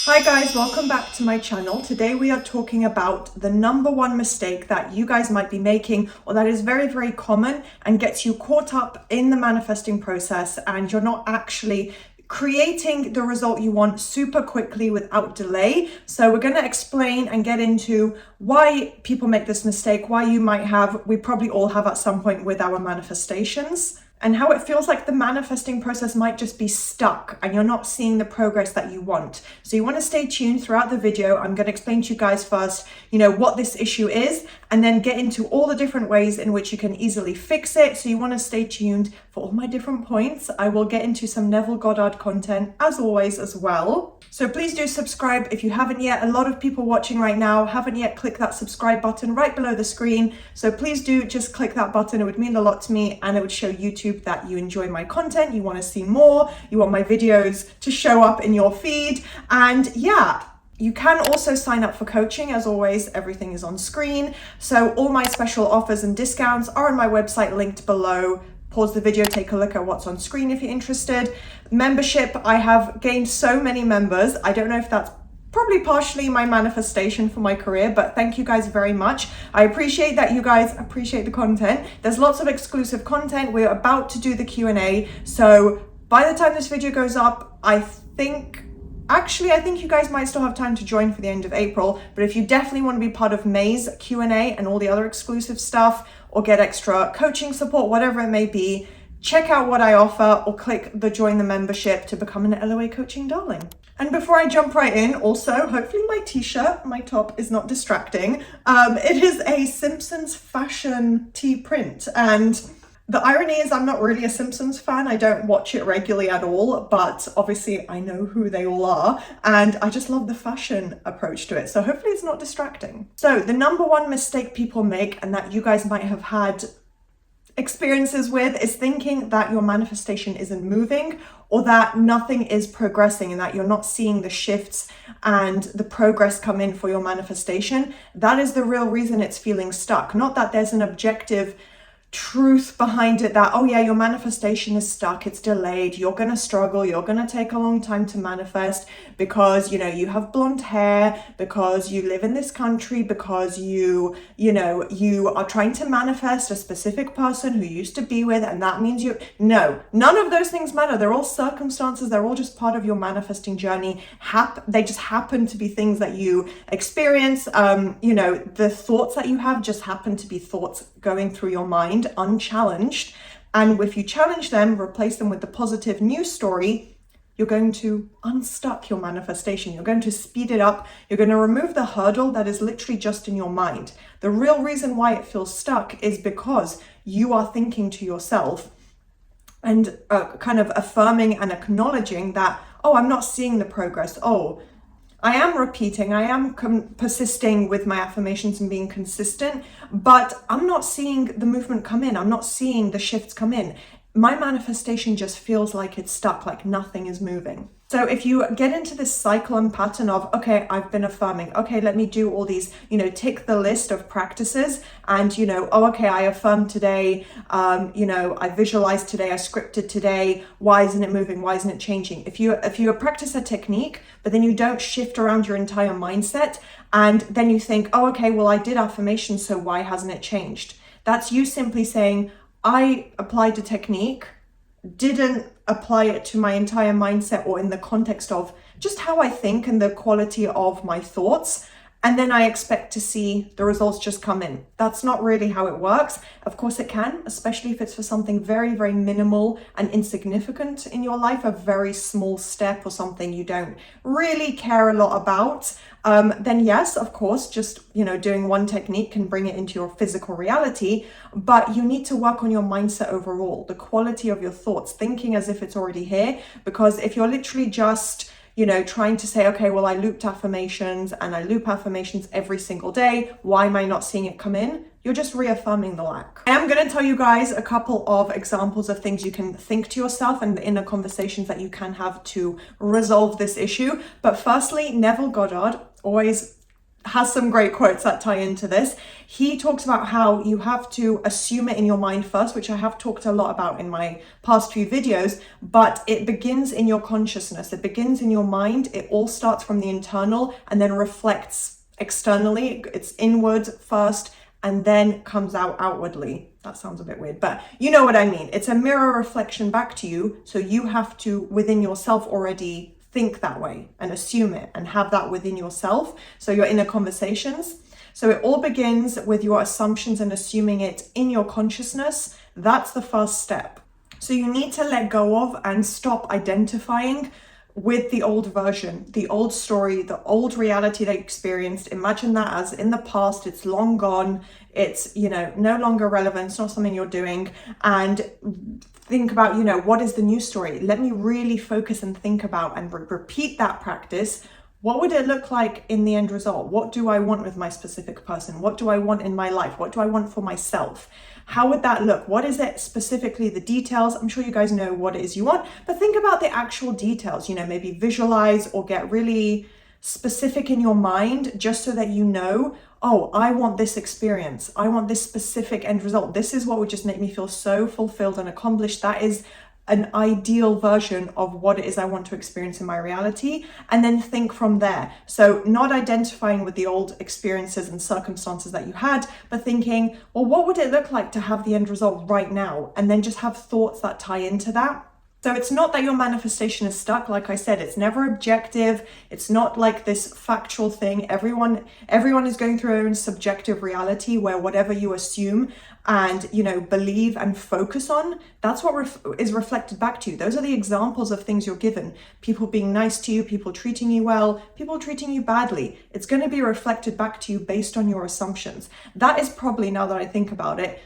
Hi guys, welcome back to my channel. Today we are talking about the number one mistake that you guys might be making, or that is very, very common and gets you caught up in the manifesting process, and you're not actually creating the result you want super quickly without delay. So we're going to explain and get into why people make this mistake, why you might have, we probably all have at some point with our manifestations, and how it feels like the manifesting process might just be stuck and you're not seeing the progress that you want. So you want to stay tuned throughout the video. I'm going to explain to you guys first, what this issue is, and then get into all the different ways in which you can easily fix it. So you want to stay tuned for all my different points. I will get into some Neville Goddard content as always as well. So please do subscribe if you haven't yet. A lot of people watching right now haven't yet clicked that subscribe button right below the screen. So please do just click that button. It would mean a lot to me, and it would show YouTube that you enjoy my content, you want to see more, you want my videos to show up in your feed. And yeah, you can also sign up for coaching. As always, everything is on screen. So all my special offers and discounts are on my website linked below. Pause the video, take a look at what's on screen if you're interested. Membership, I have gained so many members. I don't know if that's probably partially my manifestation for my career, but thank you guys very much. I appreciate that you guys appreciate the content. There's lots of exclusive content. We're about to do the Q&A. So by the time this video goes up, I think you guys might still have time to join for the end of April, but if you definitely want to be part of May's Q&A and all the other exclusive stuff, or get extra coaching support, whatever it may be, check out what I offer or click the join the membership to become an LOA coaching darling. And before I jump right in, also, hopefully my t-shirt, my top is not distracting. It is a Simpsons fashion tee print, and the irony is I'm not really a Simpsons fan. I don't watch it regularly at all, but obviously I know who they all are, and I just love the fashion approach to it. So hopefully it's not distracting. So the number one mistake people make, and that you guys might have had experiences with, is thinking that your manifestation isn't moving, or that nothing is progressing, and that you're not seeing the shifts and the progress come in for your manifestation. That is the real reason it's feeling stuck. Not that there's an objective truth behind it that, oh yeah, your manifestation is stuck, it's delayed, you're gonna struggle, you're gonna take a long time to manifest because you have blonde hair, because you live in this country, because you are trying to manifest a specific person who you used to be with, and that means no, none of those things matter. They're all circumstances, they're all just part of your manifesting journey. They just happen to be things that you experience. The thoughts that you have just happen to be thoughts going through your mind unchallenged, and if you challenge them, replace them with the positive news story, you're going to unstuck your manifestation. You're going to speed it up. You're going to remove the hurdle that is literally just in your mind. The real reason why it feels stuck is because you are thinking to yourself and kind of affirming and acknowledging that, oh, I'm not seeing the progress. Oh, I am repeating, I am persisting with my affirmations and being consistent, but I'm not seeing the movement come in. I'm not seeing the shifts come in. My manifestation just feels like it's stuck, like nothing is moving. So if you get into this cycle and pattern of, okay, I've been affirming, okay, let me do all these, tick the list of practices, and, oh, okay, I affirmed today, I visualized today, I scripted today, why isn't it moving? Why isn't it changing? If you practice a technique, but then you don't shift around your entire mindset, and then you think, oh, okay, well, I did affirmations, so why hasn't it changed? That's you simply saying, I applied a technique, didn't apply it to my entire mindset or in the context of just how I think and the quality of my thoughts, and then I expect to see the results just come in. That's not really how it works. Of course it can, especially if it's for something very, very minimal and insignificant in your life, a very small step or something you don't really care a lot about. Then yes, of course, just, doing one technique can bring it into your physical reality, but you need to work on your mindset overall, the quality of your thoughts, thinking as if it's already here. Because if you're literally just, trying to say, okay, well, I looped affirmations and I loop affirmations every single day, why am I not seeing it come in? You're just reaffirming the lack. I am going to tell you guys a couple of examples of things you can think to yourself and the inner conversations that you can have to resolve this issue. But firstly, Neville Goddard, always has some great quotes that tie into this. He talks about how you have to assume it in your mind first, which I have talked a lot about in my past few videos, but it begins in your consciousness. It begins in your mind. It all starts from the internal and then reflects externally. It's inward first and then comes out outwardly. That sounds a bit weird, but you know what I mean. It's a mirror reflection back to you. So you have to, within yourself, already think that way and assume it and have that within yourself. So your inner conversations. So it all begins with your assumptions and assuming it in your consciousness. That's the first step. So you need to let go of and stop identifying with the old version, the old story, the old reality that you experienced. Imagine that as in the past, it's long gone. It's, no longer relevant. It's not something you're doing. And think about, what is the new story? Let me really focus and think about and repeat that practice. What would it look like in the end result? What do I want with my specific person? What do I want in my life? What do I want for myself? How would that look? What is it specifically, the details? I'm sure you guys know what it is you want, but think about the actual details, maybe visualize or get really specific in your mind just so that you know, oh, I want this experience. I want this specific end result. This is what would just make me feel so fulfilled and accomplished. That is an ideal version of what it is I want to experience in my reality, and then think from there. So not identifying with the old experiences and circumstances that you had, but thinking, well, what would it look like to have the end result right now? And then just have thoughts that tie into that. So it's not that your manifestation is stuck. Like I said, it's never objective. It's not like this factual thing. Everyone is going through their own subjective reality where whatever you assume and, believe and focus on, that's what is reflected back to you. Those are the examples of things you're given. People being nice to you, people treating you well, people treating you badly. It's going to be reflected back to you based on your assumptions. That is probably, now that I think about it,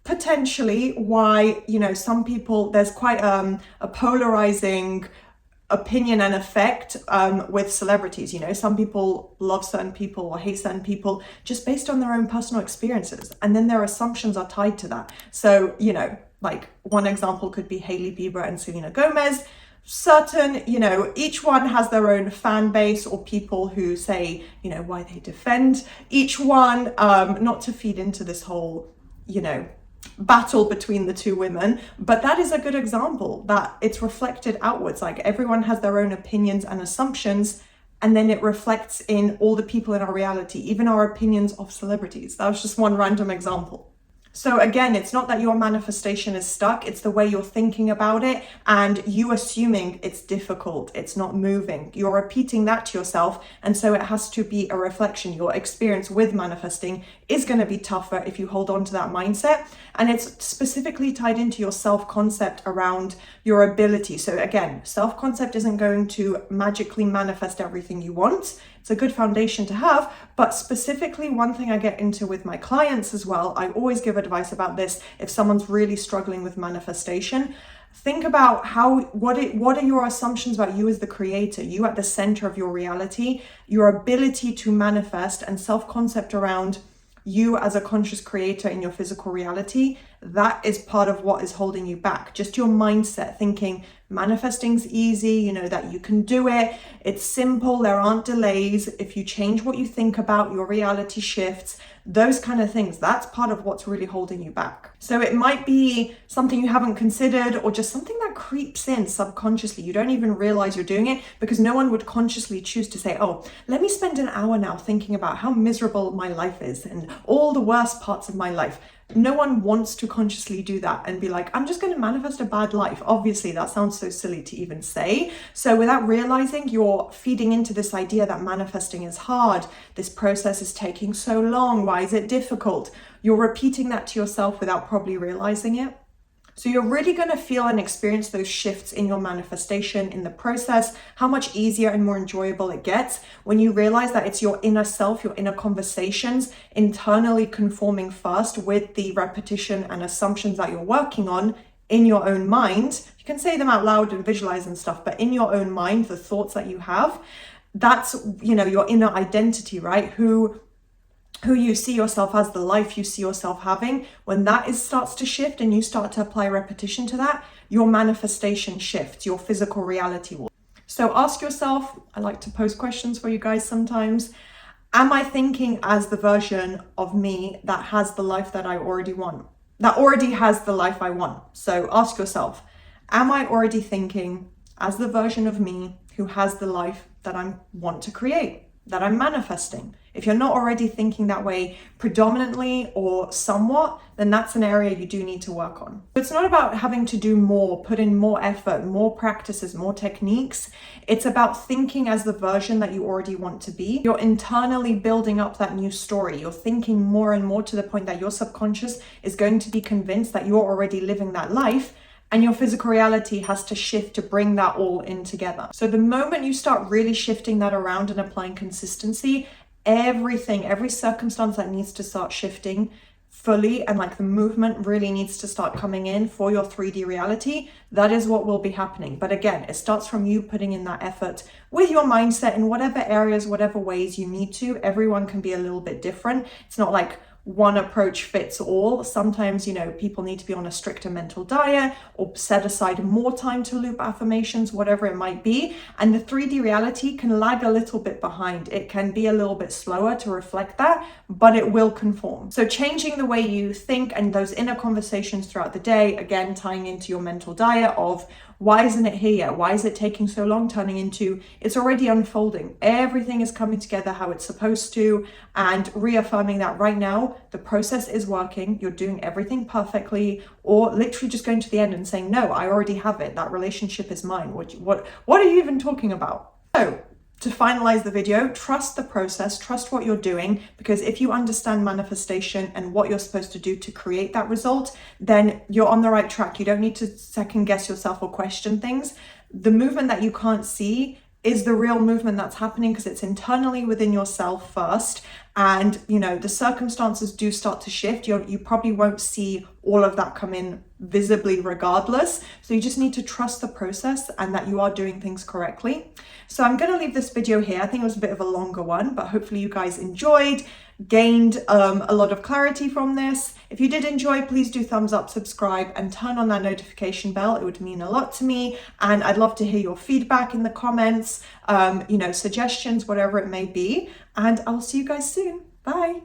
potentially why, some people, there's quite a polarizing opinion and effect with celebrities. Some people love certain people or hate certain people just based on their own personal experiences. And then their assumptions are tied to that. So, like one example could be Hailey Bieber and Selena Gomez. Certain, each one has their own fan base or people who say, why they defend each one, not to feed into this whole, battle between the two women, but that is a good example that it's reflected outwards. Like everyone has their own opinions and assumptions, and then it reflects in all the people in our reality, even our opinions of celebrities. That was just one random example. So again, it's not that your manifestation is stuck, it's the way you're thinking about it and you assuming it's difficult, it's not moving. You're repeating that to yourself, and so it has to be a reflection. Your experience with manifesting is going to be tougher if you hold on to that mindset, and it's specifically tied into your self-concept around your ability. So again, self-concept isn't going to magically manifest everything you want. It's a good foundation to have, but specifically one thing I get into with my clients as well, I always give advice about this if someone's really struggling with manifestation. Think about what are your assumptions about you as the creator, you at the center of your reality, your ability to manifest, and self-concept around you as a conscious creator in your physical reality. That is part of what is holding you back. Just your mindset, thinking manifesting's easy, that you can do it. It's simple. There aren't delays. If you change what you think about, your reality shifts. Those kind of things. That's part of what's really holding you back. So it might be something you haven't considered, or just something that creeps in subconsciously. You don't even realize you're doing it, because no one would consciously choose to say, oh, let me spend an hour now thinking about how miserable my life is and all the worst parts of my life. No one wants to consciously do that and be like, I'm just going to manifest a bad life. Obviously, that sounds so silly to even say. So without realizing, you're feeding into this idea that manifesting is hard. This process is taking so long. Why is it difficult? You're repeating that to yourself without probably realizing it. So you're really going to feel and experience those shifts in your manifestation in the process, how much easier and more enjoyable it gets when you realize that it's your inner self, your inner conversations internally conforming first with the repetition and assumptions that you're working on in your own mind. You can say them out loud and visualize and stuff, but in your own mind, the thoughts that you have, that's, your inner identity, right? Who you see yourself as, the life you see yourself having. When that starts to shift and you start to apply repetition to that, your manifestation shifts, your physical reality will. So ask yourself, I like to pose questions for you guys sometimes. Am I thinking as the version of me that has the life that I already want? That already has the life I want. So ask yourself, am I already thinking as the version of me who has the life that I want to create, that I'm manifesting? If you're not already thinking that way predominantly or somewhat, then that's an area you do need to work on. It's not about having to do more, put in more effort, more practices, more techniques. It's about thinking as the version that you already want to be. You're internally building up that new story. You're thinking more and more to the point that your subconscious is going to be convinced that you're already living that life, and your physical reality has to shift to bring that all in together. So the moment you start really shifting that around and applying consistency, everything, every circumstance that needs to start shifting fully, and like the movement really needs to start coming in for your 3D reality, that is what will be happening. But again, it starts from you putting in that effort with your mindset in whatever areas, whatever ways you need to. Everyone can be a little bit different. It's not like one approach fits all. Sometimes, people need to be on a stricter mental diet or set aside more time to loop affirmations, whatever it might be. And the 3D reality can lag a little bit behind. It can be a little bit slower to reflect that, but it will conform. So changing the way you think and those inner conversations throughout the day, again, tying into your mental diet of why isn't it here yet? Why is it taking so long? Turning into it's already unfolding. Everything is coming together how it's supposed to, and reaffirming that right now, the process is working. You're doing everything perfectly, or literally just going to the end and saying, no, I already have it. That relationship is mine. What are you even talking about? So to finalize the video, trust the process, trust what you're doing, because if you understand manifestation and what you're supposed to do to create that result, then you're on the right track. You don't need to second guess yourself or question things. The movement that you can't see is the real movement that's happening because it's internally within yourself first. And, the circumstances do start to shift. You probably won't see all of that come in visibly regardless. So you just need to trust the process and that you are doing things correctly. So I'm going to leave this video here. I think it was a bit of a longer one, but hopefully you guys enjoyed, gained a lot of clarity from this. If you did enjoy, please do thumbs up, subscribe, and turn on that notification bell. It would mean a lot to me. And I'd love to hear your feedback in the comments, suggestions, whatever it may be. And I'll see you guys soon. Bye.